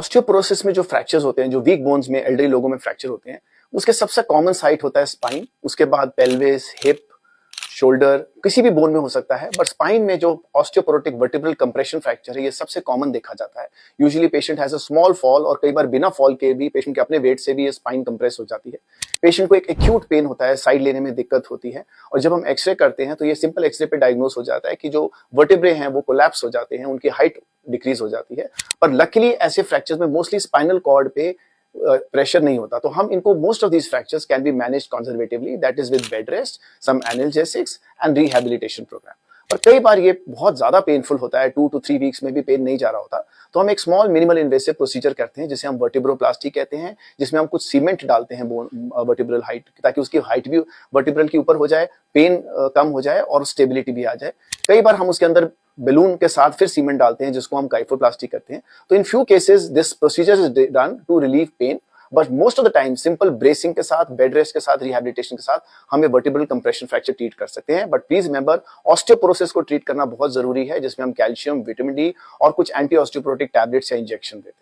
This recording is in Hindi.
ऑस्टियोपोरोसिस में जो फ्रैक्चर्स होते हैं, जो वीक बोन्स में एल्डरी लोगों में फ्रैक्चर होते हैं, उसके सबसे कॉमन साइट होता है स्पाइन, उसके बाद पेल्विस, हिप, शोल्डर, किसी भी बोन में हो सकता है। बट स्पाइन में जो ऑस्टियोपोरोटिक वर्टिब्रल कंप्रेशन फ्रैक्चर है, ये सबसे कॉमन देखा जाता है। Usually patient has a small fall, और कई बार बिना फॉल के भी पेशेंट के अपने वेट से भी ये स्पाइन कंप्रेस हो जाती है। पेशेंट को एक एक्यूट पेन होता है, साइड लेने में दिक्कत होती है, और जब हम एक्सरे करते हैं तो ये सिंपल एक्सरे पे डायग्नोस हो जाता है कि जो वर्टिब्रे हैं वो कोलैप्स हो जाते हैं, उनकी हाइट डिक्रीज हो जाती है। पर लकीली ऐसे फ्रैक्चर्स में मोस्टली स्पाइनल कॉर्ड पे प्रेशर नहीं होता, तो हम इनको most of these fractures can be managed conservatively, that is with bed rest, some analgesics and rehabilitation program. पर कई बार ये बहुत ज्यादा पेनफुल होता है, 2 to 3 वीक्स में भी पेन नहीं जा रहा होता, तो हम एक स्मॉल मिनिमल इन्वेसिव प्रोसीजर करते हैं जिसे हम वर्टिब्रोप्लास्टी कहते हैं, जिसमें हम कुछ सीमेंट डालते हैं वर्टिब्रल हाइट, ताकि उसकी हाइट भी वर्टिब्रल की ऊपर हो जाए, पेन कम हो जाए और स्टेबिलिटी भी आ जाए। कई बार हम उसके अंदर बैलून के साथ फिर सीमेंट डालते हैं, जिसको हम काइफोप्लास्टी करते हैं। तो in few cases this procedure is done to relieve pain, but most of the time simple bracing के साथ, बेड रेस्ट के साथ, रिहैबिलिटेशन के साथ हम ये वर्टिब्रल कंप्रेशन फ्रैक्चर ट्रीट कर सकते हैं। बट प्लीज रिमेंबर, ऑस्टियोपोरोसिस को ट्रीट करना बहुत जरूरी है, जिसमें हम कैल्शियम, विटामिन डी और कुछ एंटी ऑस्टियोपोरोटिक टैबलेट्स या इंजेक्शन देते हैं।